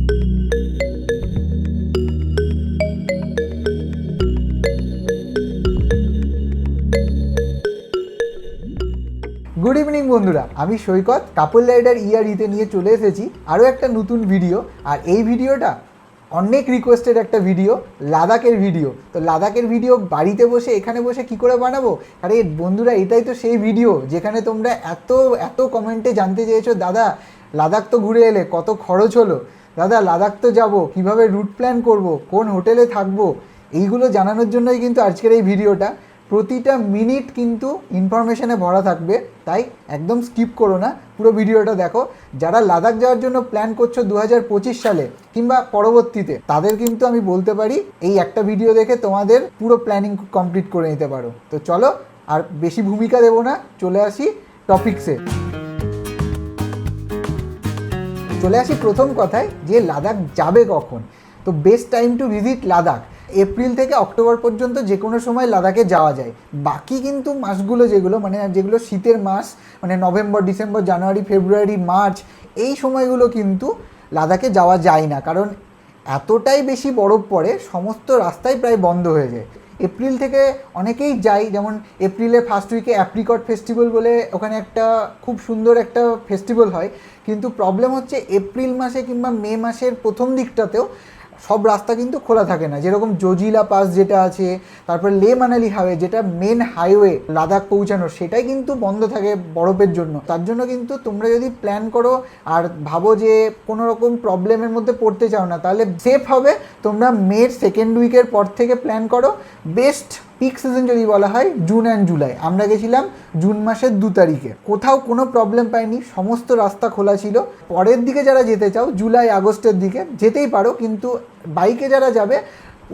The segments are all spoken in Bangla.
গুড ইভিনিং বন্ধুরা, আমি সৈকত কাপল রাইডার ইয়ারিতে নিয়ে চলে এসেছি আরও একটা নতুন ভিডিও। আর এই ভিডিওটা অনেক রিকোয়েস্টেড একটা ভিডিও, লাদাখের ভিডিও। তো লাদাখের ভিডিও বাড়িতে বসে এখানে বসে কি করে বানাবো? আরে বন্ধুরা, এটাই তো সেই ভিডিও যেখানে তোমরা এত এত কমেন্টে জানতে চেয়েছো, দাদা লাদাখ তো ঘুরে এলে, কত খরচ হলো, দাদা লাদাখ তো যাবো, কীভাবে রুট প্ল্যান করব, কোন হোটেলে থাকবো, এইগুলো জানানোর জন্যই কিন্তু আজকের এই ভিডিওটা। প্রতিটা মিনিট কিন্তু ইনফরমেশনে ভরা থাকবে, তাই একদম স্কিপ করো না, পুরো ভিডিওটা দেখো। যারা লাদাখ যাওয়ার জন্য প্ল্যান করছো 2025 সালে কিংবা পরবর্তীতে, তাদের কিন্তু আমি বলতে পারি এই একটা ভিডিও দেখে তোমাদের পুরো প্ল্যানিং কমপ্লিট করে নিতে পারো। তো চলো আর বেশি ভূমিকা দেবো না, চলে আসি টপিকসে। চলে আসি প্রথম কথায়, যে লাদাখ যাবে কখন। তো best time to visit Ladakh April থেকে অক্টোবর পর্যন্ত যে কোনো সময় লাদাখে যাওয়া যায়। বাকি কিন্তু মাসগুলো যেগুলো শীতের মাস, মানে নভেম্বর, ডিসেম্বর, জানুয়ারি, ফেব্রুয়ারি, মার্চ, এই সময়গুলো কিন্তু লাদাখে যাওয়া যায় না, কারণ এতটাই বেশি বরফ পড়ে, সমস্ত রাস্তাই প্রায় বন্ধ হয়ে যায়। এপ্রিল থেকে অনেকেই যায়, যেমন এপ্রিলের ফার্স্ট উইকে অ্যাপ্রিকট ফেস্টিভ্যাল বলে ওখানে একটা খুব সুন্দর একটা ফেস্টিভ্যাল হয়। কিন্তু প্রবলেম হচ্ছে এপ্রিল মাসে কিংবা মে মাসের প্রথম দিকটাতেও সব রাস্তা কিন্তু খোলা থাকে না। যেরকম জোজিলা পাস যেটা আছে, তারপর লে মানালি হাইওয়ে যেটা মেন হাইওয়ে লাদাখ পৌঁছানোর, সেটাই কিন্তু বন্ধ থাকে বরফের জন্য। তার জন্য কিন্তু তোমরা যদি প্ল্যান করো আর ভাবো যে কোনো রকম প্রবলেমের মধ্যে পড়তে চাও না, তাহলে সেফ হবে তোমরা মের সেকেন্ড উইকের পর থেকে প্ল্যান করো। বেস্ট পিক সিজন যদি বলা হয় জুন অ্যান্ড জুলাই। আমরা গেছিলাম জুন মাসের 2 তারিখে, কোথাও কোনো প্রবলেম পাইনি, সমস্ত রাস্তা খোলা ছিল। পরের দিকে যারা যেতে চাও, জুলাই আগস্টের দিকে যেতেই পারো, কিন্তু বাইকে যারা যাবে,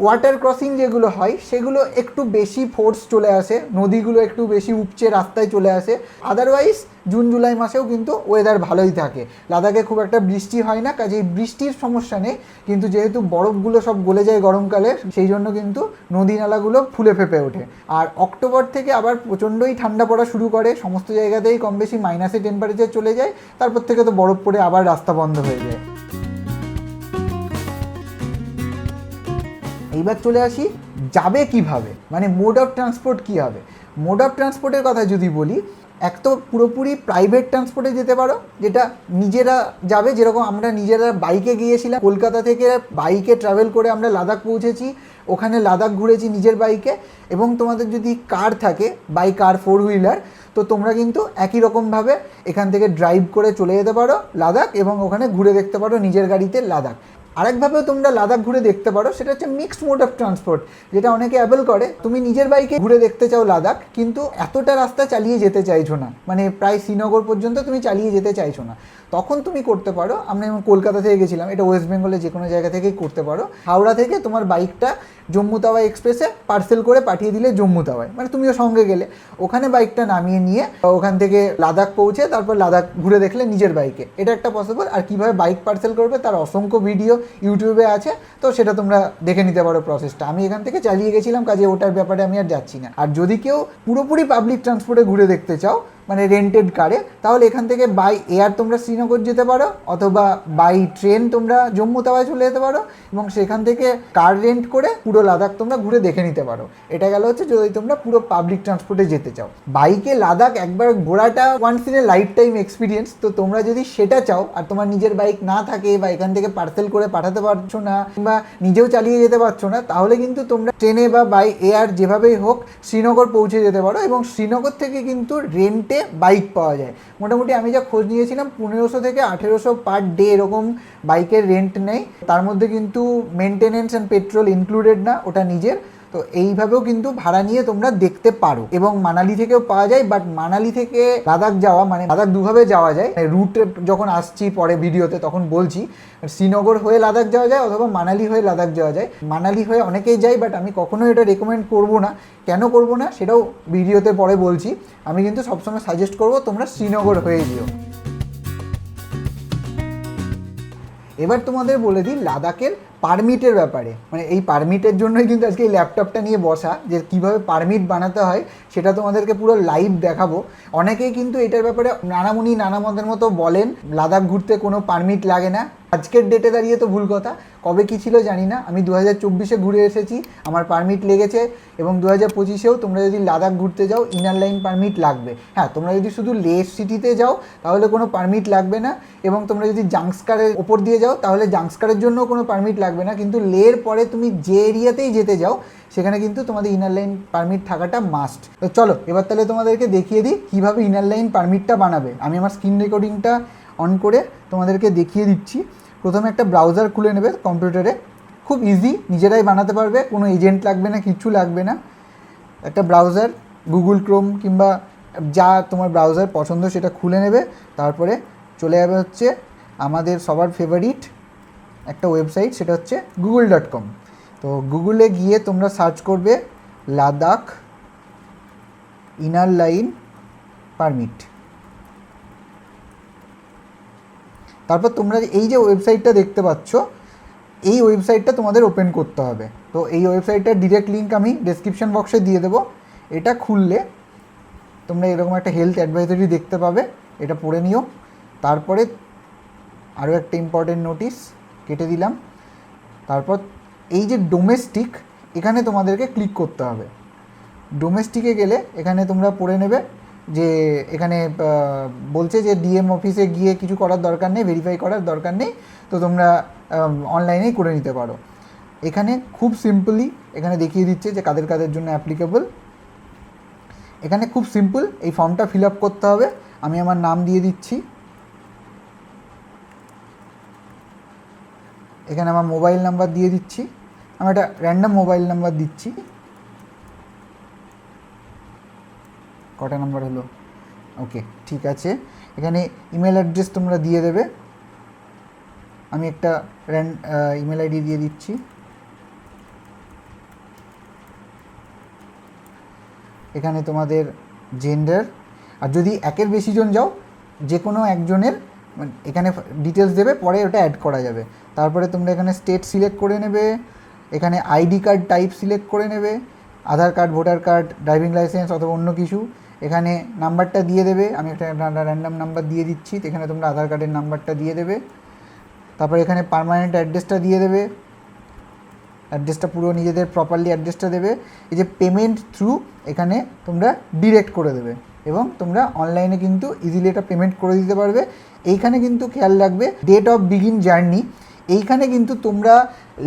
ওয়াটার ক্রসিং যেগুলো হয় সেগুলো একটু বেশি ফোর্স চলে আসে, নদীগুলো একটু বেশি উপচে রাস্তায় চলে আসে। আদারওয়াইজ জুন জুলাই মাসেও কিন্তু ওয়েদার ভালোই থাকে। লাদাখে খুব একটা বৃষ্টি হয় না, কাজেই বৃষ্টির সমস্যা নেই। কিন্তু যেহেতু বরফগুলো সব গলে যায় গরমকালে, সেই জন্য কিন্তু নদী নালাগুলো ফুলে ফেঁপে ওঠে। আর অক্টোবর থেকে আবার প্রচণ্ডই ঠান্ডা পড়া শুরু করে, সমস্ত জায়গাতেই কম বেশি মাইনাসে টেম্পারেচার চলে যায়। তারপর থেকে তো বরফ পড়ে আবার রাস্তা বন্ধ হয়ে যায়। এইবার চলে আসি যাবে কিভাবে, মানে মোড অফ ট্রান্সপোর্ট কী হবে। মোড অফ ট্রান্সপোর্টের কথা যদি বলি, এক তো পুরোপুরি প্রাইভেট ট্রান্সপোর্টে যেতে পারো, যেটা নিজেরা যাবে। যেরকম আমরা নিজেরা বাইকে গিয়েছিলাম, কলকাতা থেকে বাইকে ট্রাভেল করে আমরা লাদাখ পৌঁছেছি, ওখানে লাদাখ ঘুরেছি নিজের বাইকে। এবং তোমাদের যদি কার থাকে, বাইক আর 4 হুইলার, তো তোমরা কিন্তু একই রকমভাবে এখান থেকে ড্রাইভ করে চলে যেতে পারো লাদাখ, এবং ওখানে ঘুরে দেখতে পারো নিজের গাড়িতে লাদাখ। আরেকভাবেও তোমরা লাদাখ ঘুরে দেখতে পারো, সেটা হচ্ছে মিক্সড মোড অফ ট্রান্সপোর্ট, যেটা অনেকে অ্যাভেল করে। তুমি নিজের বাইকে ঘুরে দেখতে চাও লাদাখ, কিন্তু এতটা রাস্তা চালিয়ে যেতে চাইছো না, মানে প্রায় শ্রীনগর পর্যন্ত তুমি চালিয়ে যেতে চাইছো না, তখন তুমি করতে পারো। আমরা যেমন কলকাতা থেকে গেছিলাম, এটা ওয়েস্ট বেঙ্গলে যে কোনো জায়গা থেকেই করতে পারো। হাওড়া থেকে তোমার বাইকটা জম্মু তাওয়াই এক্সপ্রেসে পার্সেল করে পাঠিয়ে দিলে জম্মু তাওয়ায়, মানে তুমিও সঙ্গে গেলে, ওখানে বাইকটা নামিয়ে নিয়ে ওখান থেকে লাদাখ পৌঁছে তারপর লাদাখ ঘুরে দেখলে নিজের বাইকে। এটা একটা পসিবল। আর কীভাবে বাইক পার্সেল করবে তার অসংখ্য ভিডিও ইউটিউবে আছে, তো সেটা তোমরা দেখে নিতে পারো প্রসেসটা। আমি এখান থেকে চালিয়ে গেছিলাম, কাজে ওটার ব্যাপারে আমি আর যাচ্ছি না। আর যদি কেউ পুরোপুরি পাবলিক ট্রান্সপোর্টে ঘুরে দেখতে চাও, মানে রেন্টেড কারে, তাহলে এখান থেকে বাই এয়ার তোমরা শ্রীনগর যেতে পারো, অথবা বাই ট্রেন তোমরা জম্মু তাওয়ায় চলে যেতে পারো, এবং সেখান থেকে কার রেন্ট করে পুরো লাদাখ তোমরা ঘুরে দেখে নিতে পারো। এটা গেল হচ্ছে যদি তোমরা পুরো পাবলিক ট্রান্সপোর্টে যেতে চাও। বাইকে লাদাখ একবার ঘোরাটা once in a lifetime experience. তো তোমরা যদি সেটা চাও, আর তোমার নিজের বাইক না থাকে, বা এখান থেকে পার্সেল করে পাঠাতে পারছো না, কিংবা নিজেও চালিয়ে যেতে পারছো না, তাহলে কিন্তু তোমরা ট্রেনে বা বাই এয়ার যেভাবেই হোক শ্রীনগর পৌঁছে যেতে পারো। এবং শ্রীনগর থেকে কিন্তু রেন্টে বাইক পাওয়া যায়। মোটামুটি আমি যা খোঁজ নিয়েছিলাম, 1500 থেকে 1800 পার ডে এরকম বাইকের রেন্ট নেই। তার মধ্যে কিন্তু মেনটেনেন্স অ্যান্ড পেট্রোল ইনক্লুডেড না, ওটা নিজের। তো এইভাবেও কিন্তু ভাড়া নিয়ে তোমরা দেখতে পারো। এবং মানালি থেকেও পাওয়া যায়, বাট মানালি থেকে লাদাখ যাওয়া, মানে লাদাখ দুভাবে যাওয়া যায়। রুট যখন আসছি পরে ভিডিওতে তখন বলছি, শ্রীনগর হয়ে লাদাখ যাওয়া যায়, অথবা মানালি হয়ে লাদাখ যাওয়া যায়। মানালি হয়ে অনেকেই যায়, বাট আমি কখনোই এটা রেকমেন্ড করবো না। কেন করবো না সেটাও ভিডিওতে পরে বলছি। আমি কিন্তু সবসময় সাজেস্ট করবো তোমরা শ্রীনগর হয়ে যেও। এবার তোমাদের বলে দিই লাদাখের পারমিটের ব্যাপারে। মানে এই পারমিটের জন্যই কিন্তু আজকে এই ল্যাপটপটা নিয়ে বসা, যে কীভাবে পারমিট বানাতে হয় সেটা তোমাদেরকে পুরো লাইভ দেখাবো। অনেকেই কিন্তু এটার ব্যাপারে নানামুনি নানা মতের মতো বলেন, লাদাখ ঘুরতে কোনো পারমিট লাগে না। আজকের ডেটে দাঁড়িয়ে তো ভুল কথা, কবে কী ছিল জানি না। আমি 2024-এ ঘুরে এসেছি, আমার পারমিট লেগেছে, এবং 2025-এও তোমরা যদি লাদাখ ঘুরতে যাও ইনার লাইন পারমিট লাগবে। হ্যাঁ, তোমরা যদি শুধু লে সিটিতে যাও তাহলে কোনো পারমিট লাগবে না, এবং তোমরা যদি জাংস্কারের ওপর দিয়ে যাও তাহলে জাংস্কারের জন্য কোনো পারমিট লাগবে না, কিন্তু লের পরে তুমি যে এরিয়াতেই যেতে যাও সেখানে কিন্তু তোমাদের ইনার লাইন পারমিট থাকাটা মাস্ট। তো চলো এবার তাহলে তোমাদেরকে দেখিয়ে দিই কীভাবে ইনার লাইন পারমিটটা বানাবে। আমি আমার স্ক্রিন রেকর্ডিংটা অন করে তোমাদেরকে দেখিয়ে দিচ্ছি। প্রথমে একটা ব্রাউজার খুলে নেবে কম্পিউটারে, খুব ইজি, নিজেরাই বানাতে পারবে, কোনো এজেন্ট লাগবে না, কিচ্ছু লাগবে না। একটা ব্রাউজার, গুগল ক্রোম কিংবা যা তোমার ব্রাউজার পছন্দ সেটা খুলে নেবে। তারপরে চলে যাবে হচ্ছে আমাদের সবার ফেভারিট একটা ওয়েবসাইট, সেটা হচ্ছে google.com। তো গুগলে গিয়ে তোমরা সার্চ করবে লাদাখ ইনার লাইন পারমিট। তারপর তোমরা এই যে ওয়েবসাইটটা দেখতে পাচ্ছ, এই ওয়েবসাইটটা তোমাদের ওপেন করতে হবে। তো এই ওয়েবসাইটটার ডিরেক্ট লিঙ্ক আমি ডেসক্রিপশন বক্সে দিয়ে দেবো। এটা খুললে তোমরা এরকম একটা হেলথ অ্যাডভাইজারি দেখতে পাবে, এটা পড়ে নিও। তারপরে আরও একটা ইম্পর্টেন্ট নোটিশ কেটে দিলাম। তারপর এই যে ডোমেস্টিক, এখানে তোমাদেরকে ক্লিক করতে হবে। ডোমেস্টিকে গেলে এখানে তোমরা পড়ে নেবে যে এখানে বলছে যে ডিএম অফিসে গিয়ে কিছু করার দরকার নেই, ভেরিফাই করার দরকার নেই, তো তোমরা অনলাইনেই করে নিতে পারো। এখানে খুব সিম্পলি এখানে দেখিয়ে দিচ্ছে যে কাদের কাদের জন্য অ্যাপ্লিকেবল। এখানে খুব সিম্পল, এই ফর্মটা ফিল আপ করতে হবে। আমি আমার নাম দিয়ে দিচ্ছি, এখানে আমার মোবাইল নাম্বার দিয়ে দিচ্ছি, আমি একটা র্যান্ডম মোবাইল নাম্বার দিচ্ছি। কটা নাম্বার হলো? ওকে, ঠিক আছে। এখানে ইমেল অ্যাড্রেস তোমরা দিয়ে দেবে, আমি একটা ইমেল আইডি দিয়ে দিচ্ছি। এখানে তোমাদের জেন্ডার, আর যদি একের বেশি জন যাও যে কোনো একজনের এখানে ডিটেলস দেবে, পরে ওটা অ্যাড করা যাবে। তারপরে তোমরা এখানে স্টেট সিলেক্ট করে নেবে, এখানে আইডি কার্ড টাইপ সিলেক্ট করে নেবে, Aadhaar card, voter card, driving licence অথবা অন্য কিছু। এখানে নাম্বারটা দিয়ে দেবে, আমি একটা র্যান্ডম নাম্বার দিয়ে দিচ্ছি, এখানে তোমরা আধার কার্ডের নাম্বারটা দিয়ে দেবে। তারপরে এখানে পার্মানেন্ট অ্যাড্রেসটা দিয়ে দেবে, অ্যাড্রেসটা পুরো নিজেদের প্রপারলি অ্যাড্রেসটা দেবে। এই যে পেমেন্ট থ্রু, এখানে তোমরা ডিরেক্ট করে দেবে, এবং তোমরা অনলাইনে কিন্তু ইজিলি এটা পেমেন্ট করে দিতে পারবে। এইখানে কিন্তু খেয়াল রাখবে ডেট অফ বিগিন জার্নি, এইখানে কিন্তু তোমরা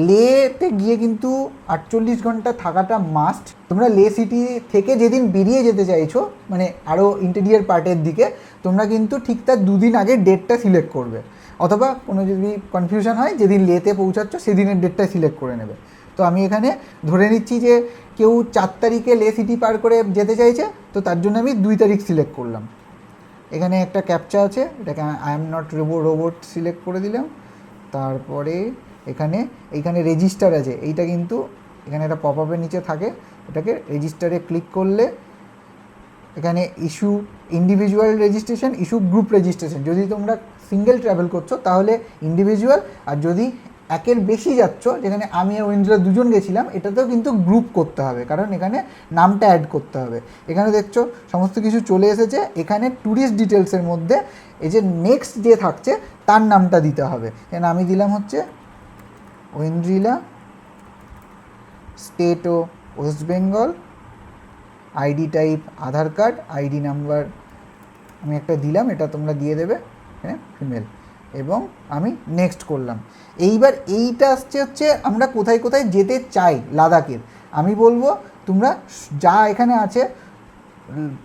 লেতে গিয়ে কিন্তু 48 ঘন্টা থাকাটা মাস্ট। তোমরা লে সিটি থেকে যেদিন বেরিয়ে যেতে চাইছো, মানে আরও ইন্টেরিয়ার পার্টের দিকে, তোমরা কিন্তু ঠিক তার 2 দিন আগে ডেটটা সিলেক্ট করবে, অথবা কোনো যদি কনফিউশন হয় যেদিন লেতে পৌঁছাচ্ছ সেদিনের ডেটটা সিলেক্ট করে নেবে। তো আমি এখানে ধরে নিচ্ছি যে কেউ 4 তারিখে লে সিটি পার করে যেতে চাইছে, তো তার জন্য আমি 2 তারিখ সিলেক্ট করলাম। এখানে একটা ক্যাপচা আছে, এটাকে I am not robot select করে দিলাম। তারপরে এইখানে রেজিস্টার আছে, এইটা কিন্তু এখানে একটা পপ আপের নিচে থাকে, এটাকে রেজিস্টারে ক্লিক করলে এখানে issue individual registration, issue group registration. যদি তোমরা সিঙ্গেল ট্রাভেল করছো তাহলে ইন্ডিভিজুয়াল, আর যদি একের বেশি যাচ্ছ, যেখানে আমি আর ঐন্দ্র দুজন গেছিলাম, এটাতেও কিন্তু গ্রুপ করতে হবে, কারণ এখানে নামটা অ্যাড করতে হবে। এখানে দেখছো সমস্ত কিছু চলে এসেছে। এখানে ট্যুরিস্ট ডিটেলসের মধ্যে এই যে নেক্সট যে থাকছে তার নামটা দিতে হবে। এখানে আমি দিলাম হচ্ছে ঐন্দ্রিলা, স্টেট ও ওয়েস্ট বেঙ্গল, আইডি টাইপ আধার কার্ড, আইডি নাম্বার আমি একটা দিলাম, এটা তোমরা দিয়ে দেবে, হ্যাঁ ফিমেল, এবং আমি নেক্সট করলাম। এইবার এইটা হচ্ছে আমরা কোথায় কোথায় যেতে চাই লাদাখের। আমি বলবো তোমরা যা এখানে আছে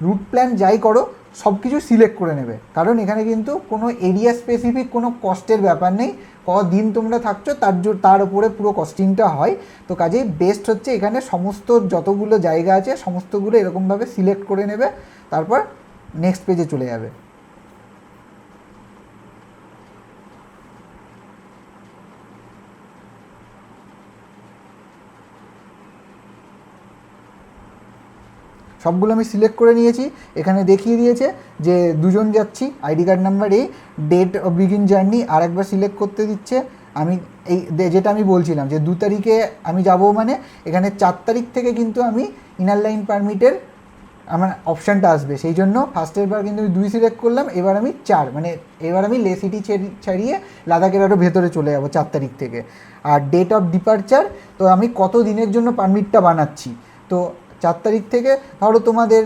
রুট প্ল্যান যাই করো সব কিছু সিলেক্ট করে নেবে, কারণ এখানে কিন্তু কোনো এরিয়া স্পেসিফিক কোনো কস্টের ব্যাপার নেই। কদিন তোমরা থাকছো তার উপরে পুরো কস্টিংটা হয়। তো কাজেই বেস্ট হচ্ছে এখানে সমস্ত যতগুলো জায়গা আছে সমস্তগুলো এরকমভাবে সিলেক্ট করে নেবে, তারপর নেক্সট পেজে চলে যাবে। সবগুলো আমি সিলেক্ট করে নিয়েছি। এখানে দেখিয়ে দিয়েছে যে 2 জন যাচ্ছি, আইডি কার্ড নাম্বার এই, ডেট অফ বিগিন জার্নি আর একবার সিলেক্ট করতে দিচ্ছে। আমি এই যেটা আমি বলছিলাম যে 2 তারিখে আমি যাব, মানে এখানে 4 তারিখ থেকে কিন্তু আমি ইনার লাইন পারমিটের আমার অপশানটা আসবে, সেই জন্য ফার্স্টের বার কিন্তু আমি 2 সিলেক্ট করলাম, এবার আমি 4, মানে এবার আমি লে সিটি ছাড়িয়ে লাদাখের আরও ভেতরে চলে যাবো 4 তারিখ থেকে। আর ডেট অফ ডিপারচার, তো আমি কত দিনের জন্য পারমিটটা বানাচ্ছি, তো 4 তারিখ থেকে ধরো তোমাদের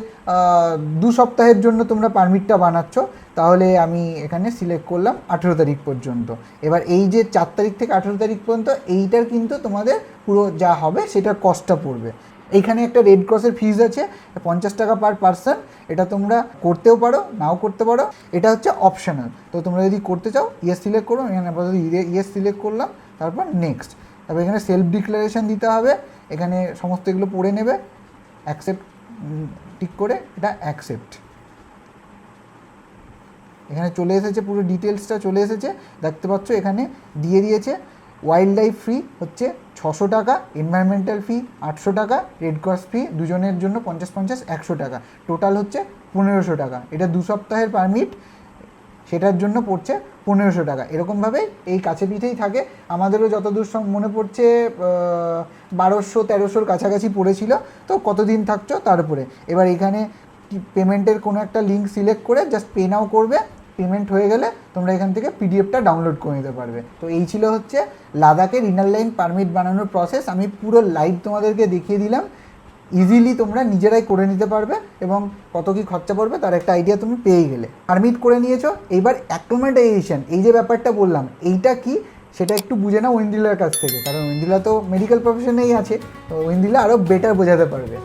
2 সপ্তাহের জন্য তোমরা পারমিটটা বানাচ্ছ, তাহলে আমি এখানে সিলেক্ট করলাম 18 তারিখ পর্যন্ত। এবার এই যে 4 তারিখ থেকে 18 তারিখ পর্যন্ত এইটার কিন্তু তোমাদের পুরো যা হবে সেটার কস্টটা পড়বে। এইখানে একটা রেড ক্রসের ফিজ আছে 50 টাকা পার পারসন, এটা তোমরা করতেও পারো নাও করতে পারো, এটা হচ্ছে অপশনাল। তো তোমরা যদি করতে চাও ইয়েস সিলেক্ট করো, এখানে আপাতত ইয়েস সিলেক্ট করলাম, তারপর নেক্সট। তারপর এখানে সেলফ ডিক্লারেশন দিতে হবে, এখানে সমস্ত এগুলো পড়ে নেবে, অ্যাকসেপ্ট টিক করে এটা অ্যাকসেপ্ট। এখানে চলে এসেছে, পুরো ডিটেলসটা চলে এসেছে, দেখতে পাচ্ছ এখানে দিয়ে দিয়েছে। ওয়াইল্ড লাইফ ফি হচ্ছে 600 টাকা, এনভায়রনমেন্টাল ফি 800 টাকা, রেড ক্রস ফি দুজনের জন্য 50-50 100 টাকা, টোটাল হচ্ছে 1500 টাকা। এটা 2 সপ্তাহের পারমিট, সেটার জন্য পড়ছে 1500 টাকা। এরকমভাবেই এই কাছে পিঠেই থাকে। আমাদেরও যতদূর মনে পড়ছে 1200-1300 কাছাকাছি পড়েছিল। তো কতদিন থাকছো তার উপরে। এবার এখানে পেমেন্টের কোনো একটা লিঙ্ক সিলেক্ট করে জাস্ট পে নাও করবে, পেমেন্ট হয়ে গেলে তোমরা এখান থেকে পিডিএফটা ডাউনলোড করে নিতে পারবে। তো এই ছিল হচ্ছে লাদাখের ইনার লাইন পারমিট বানানোর প্রসেস। আমি পুরো লাইভ তোমাদেরকে দেখিয়ে দিলাম, ইজিলি তোমরা নিজেরাই করে নিতে পারবে এবং কত কী খরচা পড়বে তার একটা আইডিয়া তুমি পেয়ে গেলে। পারমিট করে নিয়েছো, এইবার অ্যাক্লিমেটাইজেশন, এই যে ব্যাপারটা বললাম এইটা কি সেটা একটু বুঝে নাও ঐন্দ্রিলার কাছ থেকে, কারণ ঐন্দ্রিলা তো মেডিকেল প্রফেশনেই আছে, তো ঐন্দ্রিলা আরও বেটার বোঝাতে পারবে।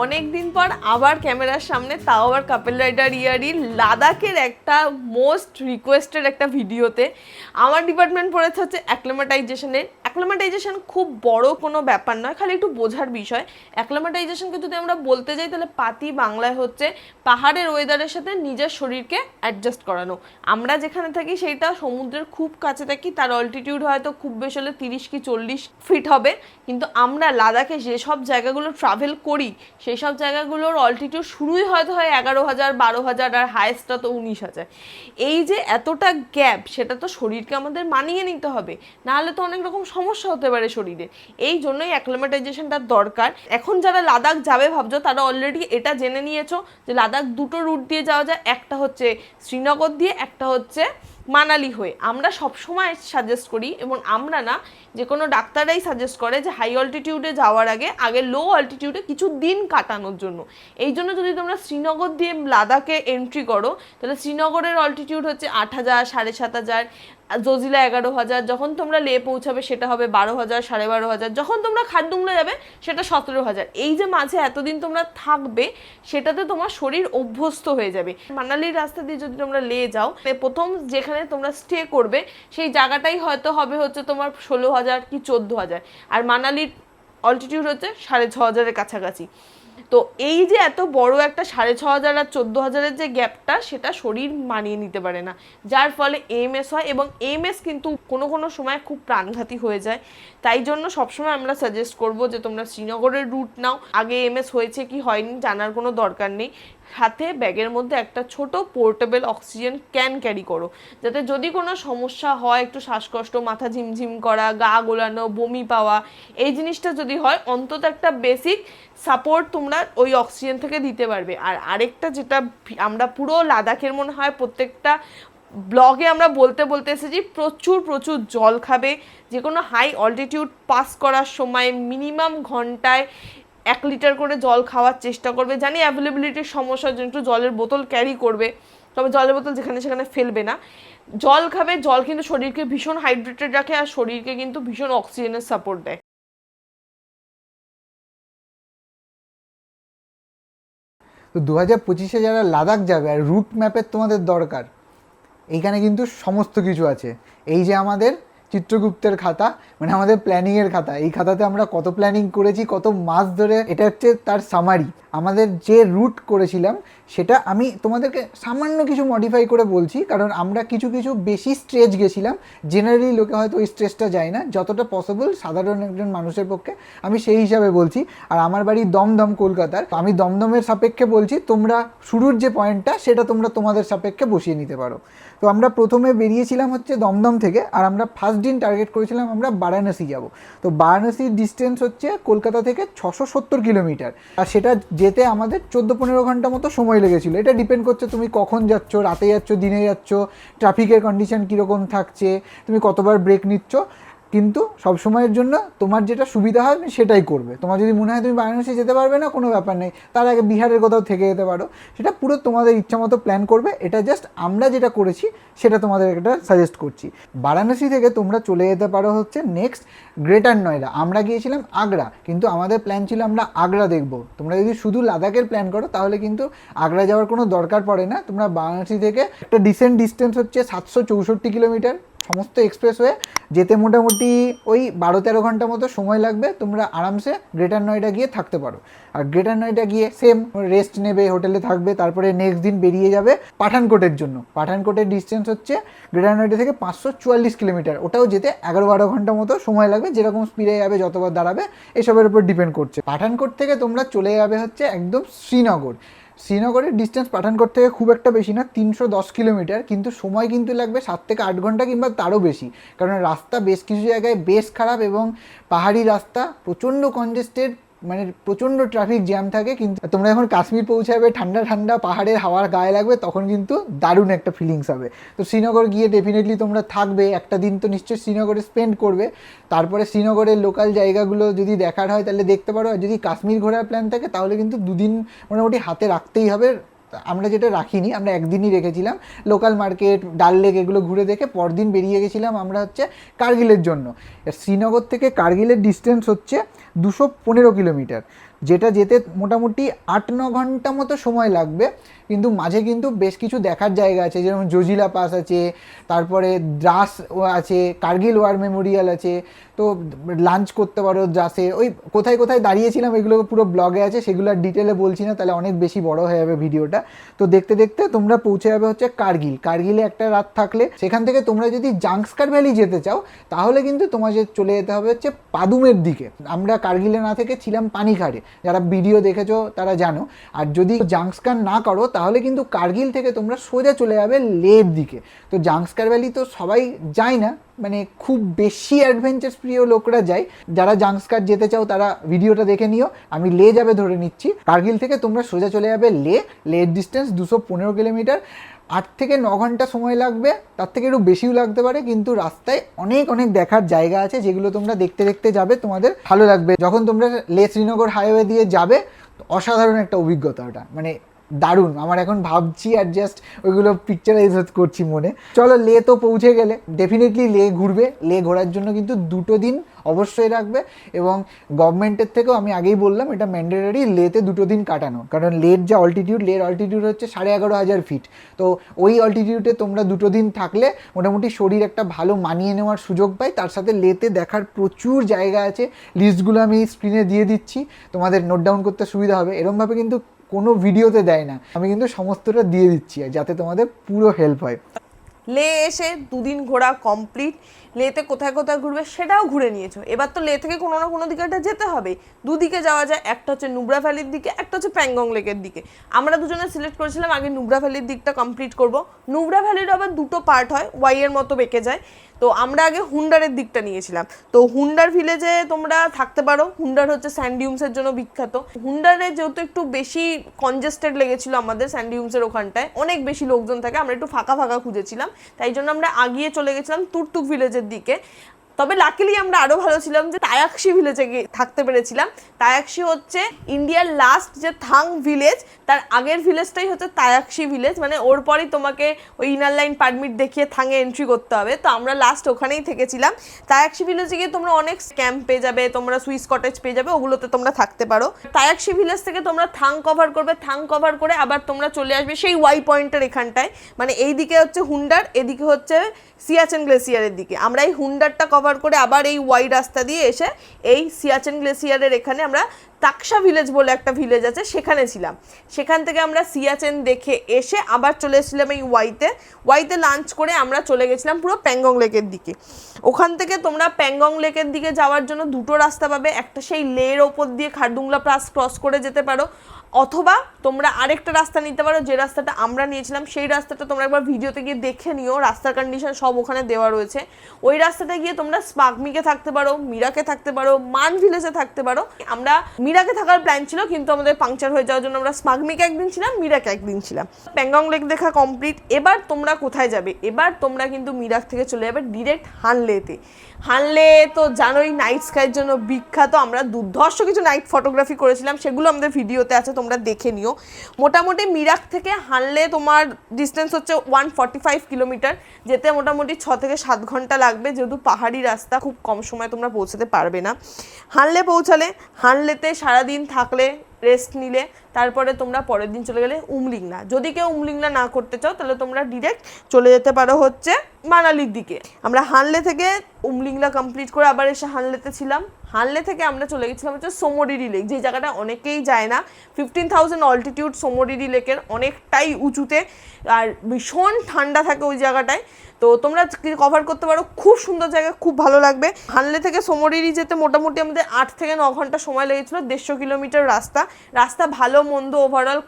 অনেক দিন পর আবার ক্যামেরার সামনে, তাও আবার কাপেল রাইডার ইয়ারি লাদাখের একটা মোস্ট রিকোয়েস্টেড একটা ভিডিওতে। আমার ডিপার্টমেন্ট পড়েছে হচ্ছে অ্যাক্লিমেটাইজেশনের। অ্যাক্লিমেটাইজেশন খুব বড় কোনো ব্যাপার নয়, খালি একটু বোঝার বিষয়। অ্যাক্লিমেটাইজেশনকে যদি আমরা বলতে যাই তাহলে পাতি বাংলায় হচ্ছে পাহাড়ের ওয়েদারের সাথে নিজের শরীরকে অ্যাডজাস্ট করানো। আমরা যেখানে থাকি সেইটা সমুদ্রের খুব কাছে থাকি, তার অল্টিটিউড হয়তো খুব বেশি হলে 30 কি 40 ফিট হবে, কিন্তু আমরা লাদাখে যেসব জায়গাগুলো ট্রাভেল করি সেই সব জায়গাগুলোর অল্টিটিউড শুরুই হয়তো হয় 11,000 12,000 আর হায়েস্টটা তো 19,000। এই যে এতটা গ্যাপ, সেটা তো শরীরকে আমাদের মানিয়ে নিতে হবে, নাহলে তো অনেক রকম সমস্যা হতে পারে শরীরে। এই জন্যই অ্যাক্লিমেটাইজেশনটা দরকার। এখন যারা লাদাখ যাবে ভাবছো তারা অলরেডি এটা জেনে নিয়েছো যে লাদাখ দুটো রুট দিয়ে যাওয়া যায়, একটা হচ্ছে শ্রীনগর দিয়ে, একটা হচ্ছে মানালি হয়ে। আমরা সবসময় সাজেস্ট করি, এবং আমরা না, যে কোনো ডাক্তাররাই সাজেস্ট করে যে হাই অল্টিটিউডে যাওয়ার আগে লো অল্টিটিউডে কিছু দিন কাটানোর জন্য। এই জন্য যদি তোমরা শ্রীনগর দিয়ে লাদাখে এন্ট্রি করো তাহলে শ্রীনগরের অল্টিটিউড হচ্ছে 8,000 7,500, জজিলা 11,000, যখন তোমরা লে পৌঁছাবে সেটা হবে 12,000 12,500, যখন তোমরা খারদুংলা যাবে সেটা 17,000। এই যে মাঝে এতদিন তোমরা থাকবে সেটাতে তোমার শরীর অভ্যস্ত হয়ে যাবে। মানালির রাস্তা দিয়ে যদি তোমরা লে যাও, প্রথম যেখানে তোমরা স্টে করবে সেই জায়গাটাই হয়তো হবে হচ্ছে তোমার 16,000 কি 14,000, আর মানালির অল্টিটিউড হচ্ছে 6,500-এর কাছাকাছি। তো এই যে এত বড় একটা 6,500 আর 14,000-এর যে গ্যাপটা, সেটা শরীর মানিয়ে নিতে পারে না, যার ফলে এএমএস হয়, এবং এএমএস কিন্তু কোনো কোনো সময় খুব প্রাণঘাতী হয়ে যায়। তাই জন্য সবসময় আমরা সাজেস্ট করব যে তোমরা শ্রীনগরের রুট নাও, আগে এএমএস হয়েছে কি হয়নি জানার কোনো দরকার নেই। সাথে ব্যাগের মধ্যে একটা ছোট পোর্টেবল অক্সিজেন ক্যান ক্যারি করো, যাতে যদি কোনো সমস্যা হয়, একটু শ্বাসকষ্ট, মাথা ঝিমঝিম করা, গা গোলানো, বমি পাওয়া, এই জিনিসটা যদি হয়, অন্তত একটা বেসিক সাপোর্ট তোমরা ওই অক্সিজেন থেকে দিতে পারবে। আর আরেকটা যেটা আমরা পুরো লাদাখের মনে হয় প্রত্যেকটা ব্লগে আমরা বলতে বলতে এসেছি, প্রচুর প্রচুর জল খাবে। যে কোনো হাই অল্টিটিউড পাস করার সময় মিনিমাম ঘন্টায় 1 লিটার করে জল খাওয়ার চেষ্টা করবে। জানি অ্যাভেলেবিলিটির সমস্যার জন্য একটু জলের বোতল ক্যারি করবে, তবে জলের বোতল যেখানে সেখানে ফেলবে না। জল খাবে, জল কিন্তু শরীরকে ভীষণ হাইড্রেটেড রাখে আর শরীরকে কিন্তু ভীষণ অক্সিজেনের সাপোর্ট দেয়। তো 2025-এ যারা লাদাখ যাবে আর রুট ম্যাপের তোমাদের দরকার, এইখানে কিন্তু সমস্ত কিছু আছে। এই যে আমাদের চিত্রগুপ্তের খাতা, মানে আমাদের প্ল্যানিংয়ের খাতা, এই খাতাতে আমরা কত প্ল্যানিং করেছি, কত মাস ধরে, এটা হচ্ছে তার সামারি। আমাদের যে রুট করেছিলাম সেটা আমি তোমাদেরকে সামান্য কিছু মডিফাই করে বলছি, কারণ আমরা কিছু কিছু বেশি স্ট্রেচ গেছিলাম। জেনারেলি লোকে হয়তো ওই স্ট্রেচটা যায় না, যতটা পসিবল সাধারণ একজন মানুষের পক্ষে আমি সেই হিসাবে বলছি। আর আমার বাড়ি দমদম কলকাতার, আমি দমদমের সাপেক্ষে বলছি, তোমরা শুরুর যে পয়েন্টটা সেটা তোমরা তোমাদের সাপেক্ষে বসিয়ে নিতে পারো। তো আমরা প্রথমে বেরিয়েছিলাম হচ্ছে দমদম থেকে, আর আমরা ফার্স্ট দিন টার্গেট করেছিলাম আমরা বারাণসী যাব। তো বারাণসীর ডিস্টেন্স হচ্ছে কলকাতা থেকে 670 কিলোমিটার, আর সেটা যেতে আমাদের 14-15 ঘন্টা মতো সময় লেগেছিলো। এটা ডিপেন্ড করছে তুমি কখন যাচ্ছ, রাতে যাচ্ছ, দিনে যাচ্ছ, ট্রাফিকের কন্ডিশন কীরকম থাকছে, তুমি কতবার ব্রেক নিচ্ছ। কিন্তু সব সময়ের জন্য তোমার যেটা সুবিধা হয় সেটাই করবে। তোমার যদি মনে হয় তুমি বারাণসী যেতে পারবে না, কোনো ব্যাপার নেই, তার আগে বিহারের কোথাও থেকে যেতে পারো, সেটা পুরো তোমাদের ইচ্ছা মতো প্ল্যান করবে। এটা জাস্ট আমরা যেটা করেছি সেটা তোমাদের একটা সাজেস্ট করছি। বারাণসী থেকে তোমরা চলে যেতে পারো হচ্ছে নেক্সট গ্রেটার নয়ডা। আমরা গিয়েছিলাম আগ্রা, কিন্তু আমাদের প্ল্যান ছিল আমরা আগ্রা দেখব। তোমরা যদি শুধু লাদাখের প্ল্যান করো তাহলে কিন্তু আগ্রা যাওয়ার কোনো দরকার পড়ে না। তোমরা বারাণসী থেকে একটা ডিসেন্ট ডিস্টেন্স হচ্ছে 764 কিলোমিটার, সমস্ত এক্সপ্রেসওয়ে যেতে মোটামুটি ওই 12-13 ঘন্টা মতো সময় লাগবে। তোমরা আরামসে গ্রেটার নয়ডা গিয়ে থাকতে পারো। আর গ্রেটার নয়ডা গিয়ে সেম রেস্ট নেবে, হোটেলে থাকবে, তারপরে নেক্সট দিন বেরিয়ে যাবে পাঠানকোটের জন্য। পাঠানকোটের ডিস্টেন্স হচ্ছে গ্রেটার নয়ডা থেকে 544 কিলোমিটার, ওটাও যেতে 11-12 ঘন্টা মতো সময় লাগবে। যেরকম স্পিডে যাবে, যতবার দাঁড়াবে, এসবের উপর ডিপেন্ড করছে। পাঠানকোট থেকে তোমরা চলে যাবে হচ্ছে একদম শ্রীনগর। শ্রীনগরের ডিস্টেন্স পাঠানকোট থেকে খুব একটা বেশি না, 310 কিলোমিটার, কিন্তু সময় কিন্তু লাগবে 7 থেকে 8 ঘন্টা কিংবা তারও বেশি। কারণ রাস্তা বেশ কিছু জায়গায় বেশ খারাপ, এবং পাহাড়ি রাস্তা, প্রচণ্ড কনজেস্টেড, মানে প্রচণ্ড ট্রাফিক জ্যাম থাকে। কিন্তু তোমরা যখন কাশ্মীর পৌঁছাবে, ঠান্ডা ঠান্ডা পাহাড়ের হাওয়ার গায়ে লাগবে, তখন কিন্তু দারুণ একটা ফিলিংস হবে। তো শ্রীনগর গিয়ে ডেফিনেটলি তোমরা থাকবে, একটা দিন তো নিশ্চয়ই শ্রীনগরে স্পেন্ড করবে। তারপরে শ্রীনগরের লোকাল জায়গাগুলো যদি দেখার হয় তাহলে দেখতে পারো। আর যদি কাশ্মীর ঘোরার প্ল্যান থাকে তাহলে কিন্তু 2 দিন মোটামুটি হাতে রাখতেই হবে। আমরা যেটা রাখিনি, আমরা একদিনই রেখেছিলাম। লোকাল মার্কেট, ডাল লেক, এগুলো ঘুরে দেখে পরদিন বেরিয়ে গেছিলাম আমরা হচ্ছে কার্গিলের জন্য। শ্রীনগর থেকে কার্গিলের ডিস্টেন্স হচ্ছে 215 কিলোমিটার, যেটা যেতে মোটামুটি 8-9 ঘন্টা মতো সময় লাগবে। কিন্তু মাঝে কিন্তু বেশ কিছু দেখার জায়গা আছে, যেরকম জজিলা পাস আছে, তারপরে দ্রাস আছে, কার্গিল ওয়ার মেমোরিয়াল আছে। তো লাঞ্চ করতে পারো দ্রাসে। ওই কোথায় কোথায় দাঁড়িয়েছিলাম এগুলো পুরো ব্লগে আছে, সেগুলো আর ডিটেলে বলছি না, তাহলে অনেক বেশি বড় হয়ে যাবে ভিডিওটা। তো দেখতে দেখতে তোমরা পৌঁছে যাবে হচ্ছে কার্গিল। কার্গিলে একটা রাত থাকলে সেখান থেকে তোমরা যদি জাংস্কার ভ্যালি যেতে চাও তাহলে কিন্তু তোমাদের চলে যেতে হবে হচ্ছে পাদুমের দিকে। আমরা কার্গিলে না থেকে ছিলাম পানিঘাটে, যারা ভিডিও দেখেছো তারা জানো। আর যদি জাংস্কার না করো তাহলে কিন্তু কার্গিল থেকে তোমরা সোজা চলে যাবে লের দিকে। তো জাংস্কার ভ্যালি তো সবাই যায় না, মানে খুব বেশি অ্যাডভেঞ্চার প্রিয় লোকরা যায়। যারা জাংস্কার যেতে চাও তারা ভিডিওটা দেখে নিও। আমি লে যাবে ধরে নিচ্ছি। কার্গিল থেকে তোমরা সোজা চলে যাবে লের ডিস্টেন্স 215 কিলোমিটার। 8 থেকে 9 ঘন্টা সময় লাগবে, তার থেকে একটু বেশিও লাগতে পারে। কিন্তু রাস্তায় অনেক অনেক দেখার জায়গা আছে, যেগুলো তোমরা দেখতে দেখতে যাবে, তোমাদের ভালো লাগবে। যখন তোমরা লে শ্রীনগর হাইওয়ে দিয়ে যাবে, অসাধারণ একটা অভিজ্ঞতা ওটা, মানে দারুণ। আমার এখন ভাবছি আর জাস্ট ওইগুলো পিকচারাইজ করছি মনে। চলো, লে তো পৌঁছে গেলে ডেফিনেটলি লে ঘুরবে। লে ঘোরার জন্য কিন্তু 2 দিন অবশ্যই রাখবে, এবং গভর্নমেন্টের থেকেও আমি আগেই বললাম এটা ম্যান্ডেটরি লেতে 2 দিন কাটানো। কারণ লের যে অল্টিটিউড, লের অল্টিটিউড হচ্ছে 11,500 ফিট। তো ওই অল্টিটিউডে তোমরা 2 দিন থাকলে মোটামুটি শরীর একটা ভালো মানিয়ে নেওয়ার সুযোগ পায়। তার সাথে লেতে দেখার প্রচুর জায়গা আছে, লিস্টগুলো আমি স্ক্রিনে দিয়ে দিচ্ছি, তোমাদের নোট ডাউন করতে সুবিধা হবে। এরকমভাবে কিন্তু কোনো ভিডিওতে দেয় না, আমি কিন্তু সমস্তটা দিয়ে দিচ্ছি যাতে তোমাদের পুরো হেল্প হয়। লে এসে 2 দিন ঘোরা কমপ্লিট। লেতে কোথায় কোথায় ঘুরবে সেটাও ঘুরে নিয়েছো। এবার তো লে থেকে কোনো না কোনো দিকে একটা যেতে হবে। 2 দিকে যাওয়া যায়, একটা হচ্ছে নুব্রা ভ্যালির দিকে, একটা হচ্ছে প্যাংগং লেকের দিকে। আমরা দুজনে সিলেক্ট করেছিলাম আগে নুব্রা ভ্যালির দিকটা কমপ্লিট করব। নুব্রা ভ্যালির আবার 2টো পার্ট হয়, ওয়াইয়ের মতো বেঁকে যায়। তো আমরা আগে হুন্ডারের দিকটা নিয়েছিলাম। তো হুন্ডার ভিলেজে তোমরা থাকতে পারো। হুন্ডার হচ্ছে স্যান্ডিউমসের জন্য বিখ্যাত। হুন্ডারে যেহেতু একটু বেশি কনজেস্টেড লেগেছিল আমাদের, স্যান্ডিউমসের ওখানটায় অনেক বেশি লোকজন থাকে, আমরা একটু ফাঁকা ফাঁকা খুঁজেছিলাম, তাই জন্য আমরা আগিয়ে চলে গেছিলাম তুর্তুক ভিলেজের দিকে। তবে লাকিলি আমরা আরও ভালো ছিলাম যে তায়াকশি ভিলেজে গিয়ে থাকতে পেরেছিলাম। তায়াকশি হচ্ছে ইন্ডিয়ার লাস্ট যে থাং ভিলেজ, তার আগের ভিলেজটাই হচ্ছে তায়াকশি ভিলেজ। মানে ওর পরই তোমাকে ওই ইনার লাইন পারমিট দেখিয়ে থাঙে এন্ট্রি করতে হবে। তো আমরা লাস্ট ওখানেই থেকেছিলাম। তায়াকশি ভিলেজে গিয়ে তোমরা অনেক ক্যাম্প পেয়ে যাবে, তোমরা সুইস কটেজ পেয়ে যাবে, ওগুলোতে তোমরা থাকতে পারো। তায়াকশি ভিলেজ থেকে তোমরা থাং কভার করবে, থাং কভার করে আবার তোমরা চলে আসবে সেই ওয়াই পয়েন্টের এখানটায়। মানে এই দিকে হচ্ছে হুন্ডার, এদিকে হচ্ছে সিয়াচেন গ্লেসিয়ারের দিকে। আমরা এই হুন্ডারটা কভার করে আবার এই ওয়াই রাস্তা দিয়ে এসে এই সিয়াচেন গ্লেসিয়ারের এখানে আমরা তাকসা ভিলেজ বলে একটা ভিলেজ আছে সেখানে ছিলাম। সেখান থেকে আমরা সিয়াচেন দেখে এসে আবার চলে এসেছিলাম এই ওয়াইতে লাঞ্চ করে আমরা চলে গেছিলাম পুরো প্যাংগং লেকের দিকে। ওখান থেকে তোমরা প্যাংগং লেকের দিকে যাওয়ার জন্য দুটো রাস্তা পাবে, একটা সেই লের ওপর দিয়ে খারদুংলা পাস ক্রস করে যেতে পারো, অথবা তোমরা আরেকটা রাস্তা নিতে পারো যে রাস্তাটা আমরা নিয়েছিলাম। সেই রাস্তাটা তোমরা একবার ভিডিওতে গিয়ে দেখে নিও, রাস্তার কন্ডিশন সব ওখানে দেওয়া রয়েছে। ওই রাস্তাটা গিয়ে তোমরা স্পাগমিকে থাকতে পারো, মিরাকে থাকতে পারো, মান ভিলেজে থাকতে পারো। আমরা মিরাকে থাকার প্ল্যান ছিল কিন্তু আমাদের পাংচার হয়ে যাওয়ার জন্য আমরা স্পাগমিকে একদিন ছিলাম, মিরাকে একদিন ছিলাম। প্যাংগং লেক দেখা কমপ্লিট। এবার তোমরা কোথায় যাবে? এবার তোমরা কিন্তু মিরাক থেকে চলে যাবে ডিরেক্ট হানলেতে। হানলে তো জানোই নাইট স্কাইয়ের জন্য বিখ্যাত। আমরা দুর্ধর্ষ কিছু নাইট ফটোগ্রাফি করেছিলাম, সেগুলো আমাদের ভিডিওতে আছে, তোমরা দেখে নিও। মোটামুটি মিরাক থেকে হানলে তোমার ডিস্টেন্স হচ্ছে 145 কিলোমিটার, যেতে মোটামুটি 6 থেকে 7 ঘন্টা লাগবে, যেহেতু পাহাড়ি রাস্তা, খুব কম সময় তোমরা পৌঁছাতে পারবে না। হানলে পৌঁছালে, হানলেতে সারাদিন থাকলে, রেস্ট নিলে, তারপরে তোমরা পরের দিন চলে গেলে উমলিংলা। যদি কেউ উমলিংলা না করতে চাও তাহলে তোমরা ডিরেক্ট চলে যেতে পারো হচ্ছে মানালির দিকে। আমরা হানলে থেকে উমলিংলা কমপ্লিট করে আবার এসে হানলেতে ছিলাম। হানলে থেকে আমরা চলে গেছিলাম হচ্ছে সোমোরিরি লেক, যে জায়গাটা অনেকেই যায় না। 15,000 অল্টিটিউড সোমোরিরি লেকের, অনেকটাই উঁচুতে, আর ভীষণ ঠান্ডা থাকে ওই জায়গাটায়। তো তোমরা কভার করতে পারো, খুব সুন্দর জায়গা, খুব ভালো লাগবে। হানলে থেকে সোমোরিরি যেতে মোটামুটি আমাদের 8 থেকে 9 ঘন্টা সময় লেগেছিলো। 150 কিলোমিটার রাস্তা ভালো মন্দ ওভারঅল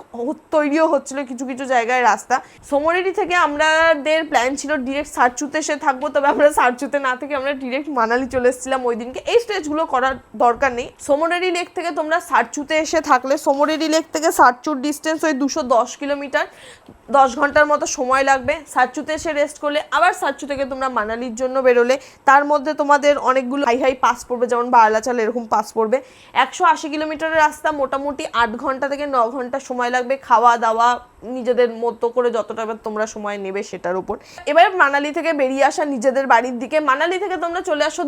তৈরিও হচ্ছিলো কিছু কিছু জায়গায় রাস্তা। সোমোরিরি থেকে আমাদের প্ল্যান ছিল ডিরেক্ট সারচুতে এসে থাকবো, তবে আমরা সারচুতে না থেকে আমরা ডিরেক্ট মানালি চলে এসেছিলাম ওই দিনকে। এই স্টেজগুলো করার দরকার নেই। সোমোরিরি লেক থেকে তোমরা সারচুতে এসে থাকলে, সোমোরিরি লেক থেকে সারচুর ডিস্টেন্স ওই 210 কিলোমিটার, 10 ঘন্টার মতো সময় লাগবে। সারচুতে এসে রেস্ট করলে আবার সারচু থেকে তোমরা মানালির জন্য বেরোলে, তার মধ্যে তোমাদের অনেকগুলো হাই পাস পড়বে, যেমন বারলাচাল এরকম পাস পড়বে। 180 কিলোমিটারের রাস্তা, মোটামুটি 8 ঘন্টা থেকে 9 ঘন্টা সময় লাগবে, খাওয়া দাওয়া নিজেদের মতো করে যতটা তোমরা সময় নেবে সেটার উপর। এবার মানালি থেকে বেরিয়ে আসা নিজেদের বাড়ির দিকে। মানালি থেকে তোমরা চলে আসো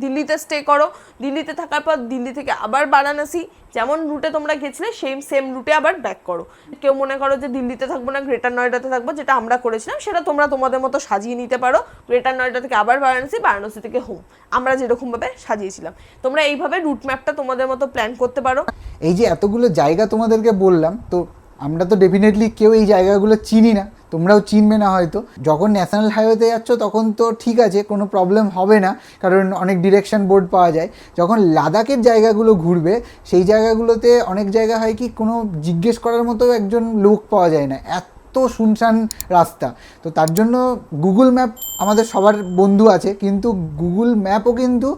দিল্লিতে স্টে করো। দিল্লিতে থাকার পর দিল্লি থেকে আবার বারাণসী, যেমন রুটে তোমরা গেছিলে সেম রুটে আবার ব্যাক করো। কেউ মনে করো যে দিল্লিতে থাকবো না, গ্রেটার নয়ডাতে থাকবো, যেটা আমরা করেছিলাম, সেটা তোমরা তোমাদের মতো সাজিয়ে নিতে পারো। গ্রেটার নয়ডা থেকে আবার বারাণসী থেকে হোম, আমরা যেরকমভাবে সাজিয়েছিলাম। তোমরা এইভাবে রুট ম্যাপটা তোমাদের মতো প্ল্যান করতে পারো। এই যে এতগুলো জায়গা তোমাদেরকে বললাম, তো আমরা তো ডেফিনেটলি কেউ এই জায়গাগুলো চিনি না, তোমরাও চিনবে না হয়তো। যখন ন্যাশনাল হাইওয়েতে যাচ্ছ তখন তো ঠিক আছে, কোনো প্রবলেম হবে না, কারণ অনেক ডিরেকশন বোর্ড পাওয়া যায়। যখন লাদাখের জায়গাগুলো ঘুরবে, সেই জায়গাগুলোতে অনেক জায়গা হয় কি, কোনো জিজ্ঞেস করার মতো একজন লোক পাওয়া যায় না, এত শুনশান রাস্তা। তো তার জন্য গুগল ম্যাপ আমাদের সবার বন্ধু আছে, কিন্তু গুগল ম্যাপও কিন্তু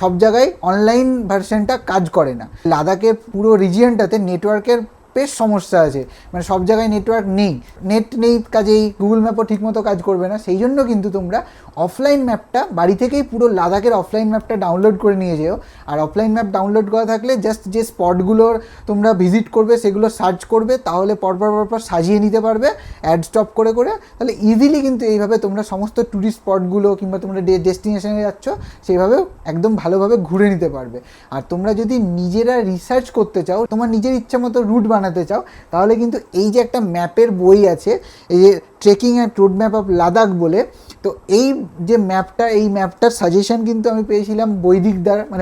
সব জায়গায় অনলাইন ভার্সনটা কাজ করে না। লাদাখের পুরো রিজিয়নটাতে নেটওয়ার্কের বেশ সমস্যা আছে, মানে সব জায়গায় নেটওয়ার্ক নেই, কাজেই গুগল ম্যাপও ঠিকমতো কাজ করবে না। সেই জন্য কিন্তু তোমরা অফলাইন ম্যাপটা বাড়ি থেকেই পুরো লাদাখের অফলাইন ম্যাপটা ডাউনলোড করে নিয়ে যেও। আর অফলাইন ম্যাপ ডাউনলোড করা থাকলে জাস্ট যে স্পটগুলোর তোমরা ভিজিট করবে সেগুলো সার্চ করবে, তাহলে পরপর সাজিয়ে নিতে পারবে অ্যাড স্টপ করে, তাহলে ইজিলি কিন্তু এইভাবে তোমরা সমস্ত ট্যুরিস্ট স্পটগুলো কিংবা তোমরা ডেস্টিনেশনে যাচ্ছ সেইভাবে একদম ভালোভাবে ঘুরে নিতে পারবে। আর তোমরা যদি নিজেরা রিসার্চ করতে চাও, তোমার নিজের ইচ্ছা মতো রুট বানাতে চাও, তাহলে কিন্তু এই যে একটা ম্যাপের বই আছে, এই যে trekking and road map of Ladakh বলে, তো এই যে ম্যাপটা, এই ম্যাপটার সাজেশন কিন্তু আমি পেয়েছিলাম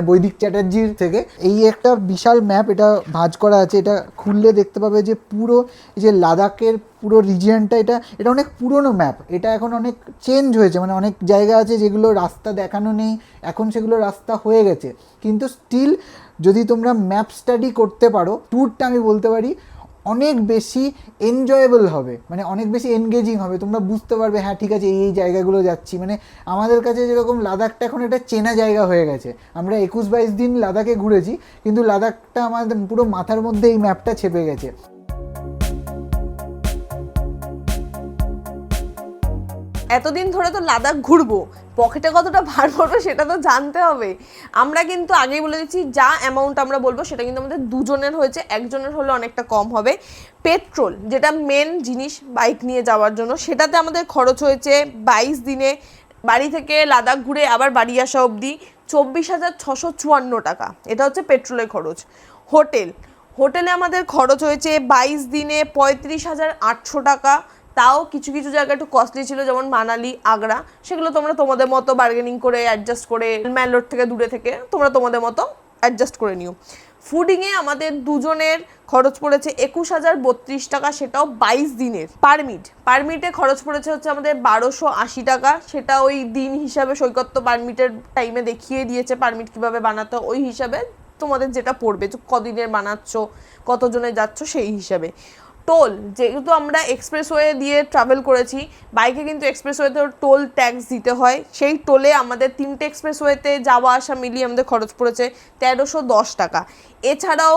বৈদিক চ্যাটার্জির থেকে। এই একটা বিশাল ম্যাপ, এটা ভাঁজ করা আছে, এটা খুললে দেখতে পাবে যে পুরো এই যে লাদাখের পুরো রিজিয়নটা, এটা অনেক পুরনো ম্যাপ, এটা এখন অনেক চেঞ্জ হয়েছে, মানে অনেক জায়গা আছে যেগুলো রাস্তা দেখানো নেই, এখন সেগুলো রাস্তা হয়ে গেছে। কিন্তু স্টিল যদি তোমরা ম্যাপ স্টাডি করতে পারো, ট্যুরটা আমি বলতে পারি অনেক বেশি এনজয়েবল হবে, মানে অনেক বেশি এনগেজিং হবে। তোমরা বুঝতে পারবে হ্যাঁ ঠিক আছে, এই জায়গাগুলো যাচ্ছি। মানে আমাদের কাছে যেরকম লাদাখটা এখন একটা চেনা জায়গা হয়ে গেছে, আমরা 21-22 দিন লাদাখে ঘুরেছি, কিন্তু লাদাখটা আমাদের পুরো মাথার মধ্যে এই ম্যাপটা ছেপে গেছে। এতদিন ধরে তো লাদাখ ঘুরবো, পকেটে কতটা ভার পড়বে সেটা তো জানতে হবে। আমরা কিন্তু আগেই বলে দিচ্ছি, যা অ্যামাউন্ট আমরা বলবো সেটা কিন্তু আমাদের দুজনের হয়েছে, একজনের হলে অনেকটা কম হবে। পেট্রোল, যেটা মেন জিনিস বাইক নিয়ে যাওয়ার জন্য, সেটাতে আমাদের খরচ হয়েছে 22 দিনে বাড়ি থেকে লাদাখ ঘুরে আবার বাড়ি আসা অবধি 24,654 টাকা। এটা হচ্ছে পেট্রোলের খরচ। হোটেলে আমাদের খরচ হয়েছে 22 দিনে 35,800 টাকা, তাও কিছু কিছু জায়গা একটু কস্টলি ছিল, যেমন মানালি, আগ্রা, সেগুলো তোমরা তোমাদের মতো বার্গেনিং করে অ্যাডজাস্ট করে, ম্যালোর থেকে দূরে থেকে তোমরা তোমাদের মতো অ্যাডজাস্ট করে নিও। ফুডিংয়ে আমাদের দুজনের খরচ পড়েছে 21,032 টাকা, সেটাও 22 দিনের। পারমিটে খরচ পড়েছে হচ্ছে আমাদের 1280 টাকা, সেটা ওই দিন হিসাবে সৈকত তো পারমিটের টাইমে দেখিয়ে দিয়েছে পারমিট কীভাবে বানাতে, ওই হিসাবে তোমাদের যেটা পড়বে, কদিনের বানাচ্ছ, কতজনে যাচ্ছ সেই হিসাবে। টোল, যেহেতু আমরা এক্সপ্রেসওয়ে দিয়ে ট্রাভেল করেছি, বাইকে কিন্তু এক্সপ্রেসওয়েতে টোল ট্যাক্স দিতে হয়, সেই টোলে আমাদের 3টে এক্সপ্রেসওয়েতে যাওয়া আসা মিলিয়ে আমাদের খরচ পড়েছে 1310 টাকা। এছাড়াও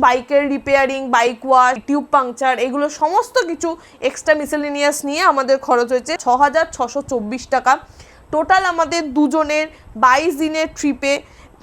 বাইকের repairing, bike wash, tube puncture, এগুলো সমস্ত কিছু এক্সট্রা মিসেলিনিয়াস নিয়ে আমাদের খরচ হয়েছে 6,624 টাকা। টোটাল আমাদের দুজনের 22 দিনের ট্রিপে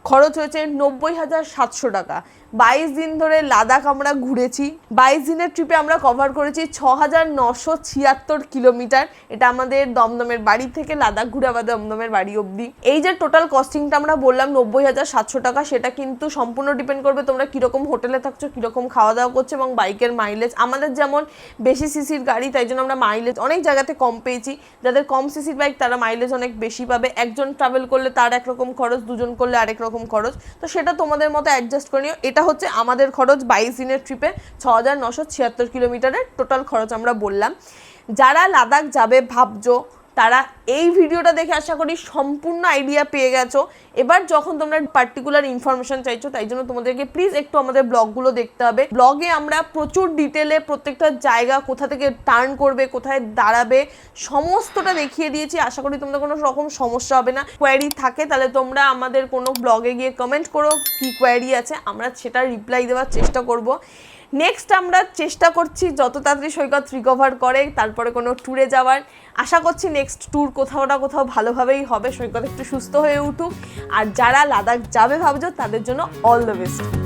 খরচ হয়েছে 90,700 টাকা। 22 দিন ধরে লাদাখ আমরা ঘুরেছি, 22 দিনের ট্রিপে আমরা কভার করেছি 6,976 কিলোমিটার। এটা আমাদের দমদমের বাড়ি থেকে লাদাখ ঘুরে আবার দমদমের বাড়ি অবধি। এই যে টোটাল কস্টিংটা আমরা বললাম 90,700 টাকা, সেটা কিন্তু সম্পূর্ণ ডিপেন্ড করবে তোমরা কীরকম হোটেলে থাকছো, কীরকম খাওয়া দাওয়া করছো এবং বাইকের মাইলেজ। আমাদের যেমন বেশি সিসির গাড়ি, তাই জন্য আমরা মাইলেজ অনেক জায়গাতে কম পেয়েছি। যাদের কম সিসির বাইক তারা মাইলেজ অনেক বেশি পাবে। একজন ট্রাভেল করলে তার একরকম খরচ, দুজন করলে আরেক রকম খরচ, তো সেটা তোমাদের মতো অ্যাডজাস্ট করে নিও। এটা হচ্ছে আমাদের খরচ 22 দিনের ট্রিপে 6,976 কিলোমিটারের টোটাল খরচ আমরা বললাম। যারা লাদাখ যাবে ভাবছো, তারা এই ভিডিওটা দেখে আশা করি সম্পূর্ণ আইডিয়া পেয়ে গেছো। এবার যখন তোমরা পার্টিকুলার ইনফরমেশন চাইছো, তাই জন্য তোমাদেরকে প্লিজ একটু আমাদের ব্লগগুলো দেখতে হবে। ব্লগে আমরা প্রচুর ডিটেলে প্রত্যেকটা জায়গা, কোথা থেকে টার্ন করবে, কোথায় দাঁড়াবে, সমস্তটা দেখিয়ে দিয়েছি। আশা করি তোমাদের কোনো রকম সমস্যা হবে না। কোয়ারি থাকে তাহলে তোমরা আমাদের কোনো ব্লগে গিয়ে কমেন্ট করো কি কোয়ারি আছে, আমরা সেটা রিপ্লাই দেওয়ার চেষ্টা করব। নেক্সট আমরা চেষ্টা করছি যত তাড়াতাড়ি সৈকত রিকভার করে তারপরে কোনো ট্যুরে যাওয়ার। আশা করছি নেক্সট ট্যুর কোথাও না কোথাও ভালোভাবেই হবে, সৈকত একটু সুস্থ হয়ে উঠুক। আর যারা লাদাখ যাবে ভাবছো তাদের জন্য অল দ্য বেস্ট।